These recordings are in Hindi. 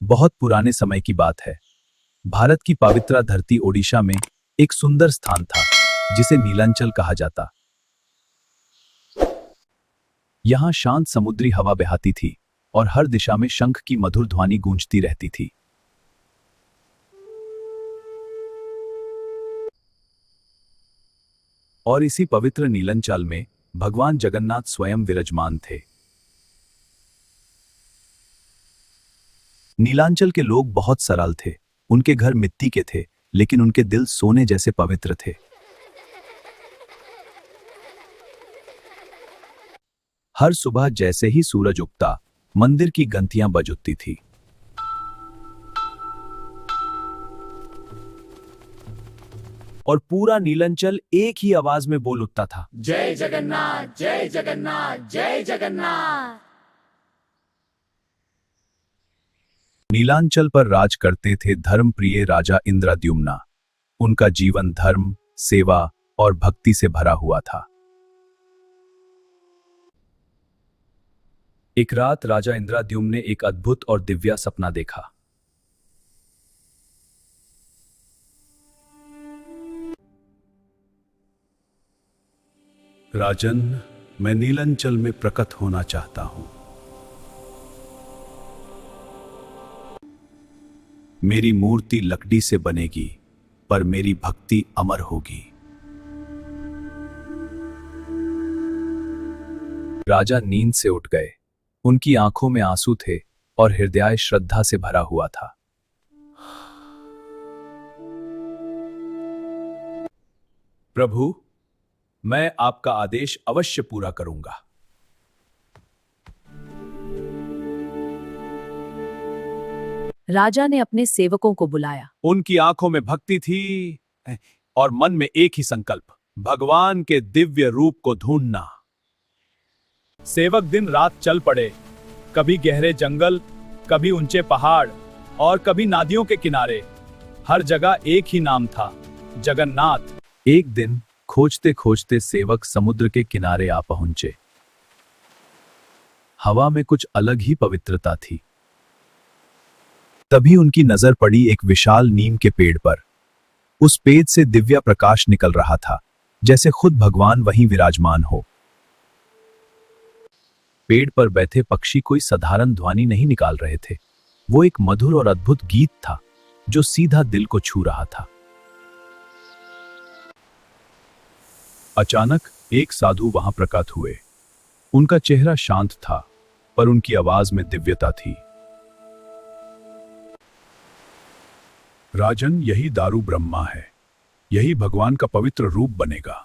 बहुत पुराने समय की बात है। भारत की पवित्र धरती ओडिशा में एक सुंदर स्थान था जिसे नीलांचल कहा जाता। यहाँ शांत समुद्री हवा बहती थी और हर दिशा में शंख की मधुर ध्वनि गूंजती रहती थी। और इसी पवित्र नीलांचल में भगवान जगन्नाथ स्वयं विराजमान थे। नीलांचल के लोग बहुत सरल थे। उनके घर मिट्टी के थे, लेकिन उनके दिल सोने जैसे पवित्र थे। हर सुबह जैसे ही सूरज उगता, मंदिर की घंटियां बज उठती थी। और पूरा नीलांचल एक ही आवाज में बोल उठता था, जय जगन्नाथ, जय जगन्नाथ, जय जगन्नाथ। नीलांचल पर राज करते थे धर्मप्रिय राजा इंद्रद्युम्न। उनका जीवन धर्म, सेवा और भक्ति से भरा हुआ था। एक रात राजा इंद्रद्युम्न ने एक अद्भुत और दिव्य सपना देखा। राजन, मैं नीलांचल में प्रकट होना चाहता हूं। मेरी मूर्ति लकड़ी से बनेगी, पर मेरी भक्ति अमर होगी। राजा नींद से उठ गए। उनकी आंखों में आंसू थे और हृदय श्रद्धा से भरा हुआ था। प्रभु, मैं आपका आदेश अवश्य पूरा करूंगा। राजा ने अपने सेवकों को बुलाया। उनकी आंखों में भक्ति थी और मन में एक ही संकल्प, भगवान के दिव्य रूप को ढूंढना। सेवक दिन रात चल पड़े, कभी गहरे जंगल, कभी ऊंचे पहाड़ और कभी नदियों के किनारे। हर जगह एक ही नाम था, जगन्नाथ। एक दिन खोजते खोजते सेवक समुद्र के किनारे आ पहुंचे। हवा में कुछ अलग ही पवित्रता थी। तभी उनकी नजर पड़ी एक विशाल नीम के पेड़ पर। उस पेड़ से दिव्य प्रकाश निकल रहा था, जैसे खुद भगवान वहीं विराजमान हो। पेड़ पर बैठे पक्षी कोई साधारण ध्वनि नहीं निकाल रहे थे। वो एक मधुर और अद्भुत गीत था जो सीधा दिल को छू रहा था। अचानक एक साधु वहां प्रकट हुए। उनका चेहरा शांत था, पर उनकी आवाज में दिव्यता थी। राजन, यही दारू ब्रह्मा है। यही भगवान का पवित्र रूप बनेगा।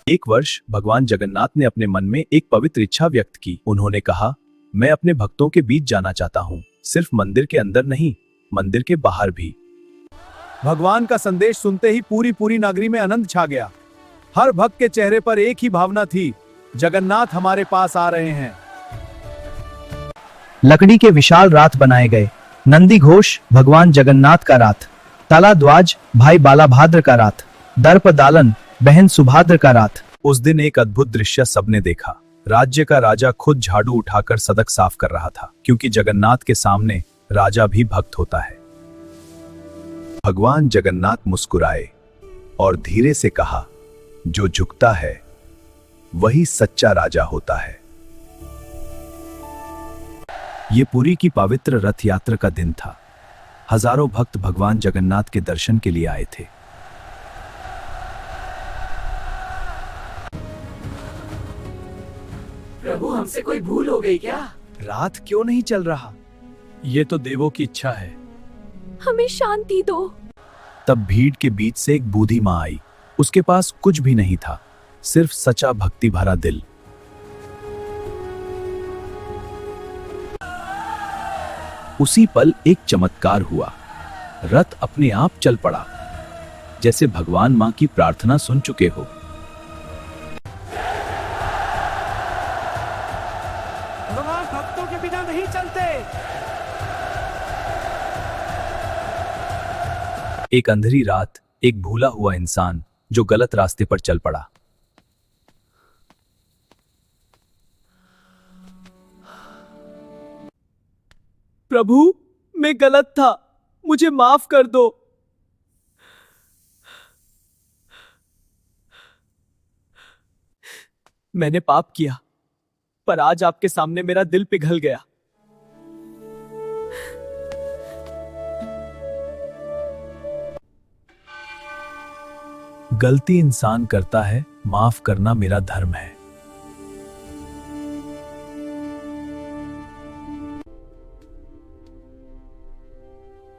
एक वर्ष भगवान जगन्नाथ ने अपने मन में एक पवित्र इच्छा व्यक्त की। उन्होंने कहा, मैं अपने भक्तों के बीच जाना चाहता हूं, सिर्फ मंदिर के अंदर नहीं, मंदिर के बाहर भी। भगवान का संदेश सुनते ही पूरी नगरी में आनंद छा गया। हर भक्त के चेहरे पर एक ही भावना थी, जगन्नाथ हमारे पास आ रहे हैं। लकड़ी के विशाल राथ बनाए गए। नंदी घोष भगवान जगन्नाथ का राथ, ताला ध्वज भाई बालाभाद्र का राथ, दर्प दालन बहन सुभाद्र का राथ। उस दिन एक अद्भुत दृश्य सबने देखा। राज्य का राजा खुद झाड़ू उठाकर सड़क साफ कर रहा था, क्योंकि जगन्नाथ के सामने राजा भी भक्त होता है। भगवान जगन्नाथ मुस्कुराए और धीरे से कहा, जो झुकता है वही सच्चा राजा होता है। ये पुरी की पवित्र रथ यात्रा का दिन था। हजारों भक्त भगवान जगन्नाथ के दर्शन के लिए आए थे। प्रभु, हमसे कोई भूल हो गई क्या? रात क्यों नहीं चल रहा? ये तो देवों की इच्छा है। हमें शांति दो। तब भीड़ के बीच से एक बूढ़ी मां आई। उसके पास कुछ भी नहीं था, सिर्फ सच्चा भक्ति भरा दिल। उसी पल एक चमत्कार हुआ। रथ अपने आप चल पड़ा, जैसे भगवान मां की प्रार्थना सुन चुके हो। भगवान भक्तों के बिना नहीं चलते। एक अंधेरी रात, एक भूला हुआ इंसान जो गलत रास्ते पर चल पड़ा। प्रभु, मैं गलत था, मुझे माफ कर दो। मैंने पाप किया, पर आज आपके सामने मेरा दिल पिघल गया। गलती इंसान करता है, माफ करना मेरा धर्म है।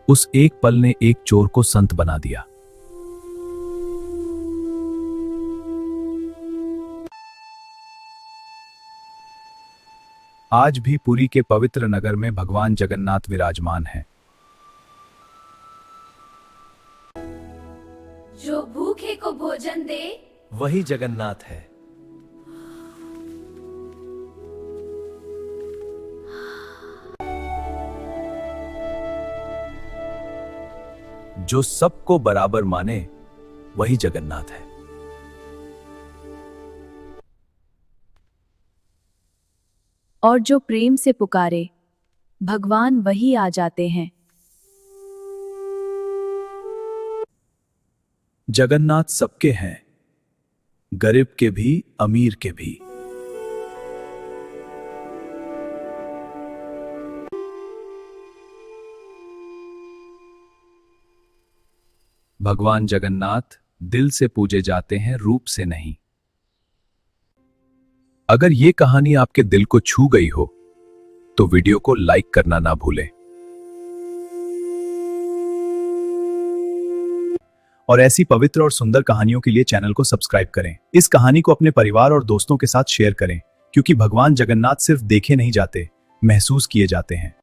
उस एक पल ने एक चोर को संत बना दिया। आज भी पुरी के पवित्र नगर में भगवान जगन्नाथ विराजमान हैं। जो भूखे को भोजन दे, वही जगन्नाथ है। जो सबको बराबर माने, वही जगन्नाथ है। और जो प्रेम से पुकारे, भगवान वही आ जाते हैं। जगन्नाथ सबके हैं, गरीब के भी, अमीर के भी। भगवान जगन्नाथ दिल से पूजे जाते हैं, रूप से नहीं। अगर ये कहानी आपके दिल को छू गई हो तो वीडियो को लाइक करना ना भूलें। और ऐसी पवित्र और सुंदर कहानियों के लिए चैनल को सब्सक्राइब करें। इस कहानी को अपने परिवार और दोस्तों के साथ शेयर करें, क्योंकि भगवान जगन्नाथ सिर्फ देखे नहीं जाते, महसूस किए जाते हैं।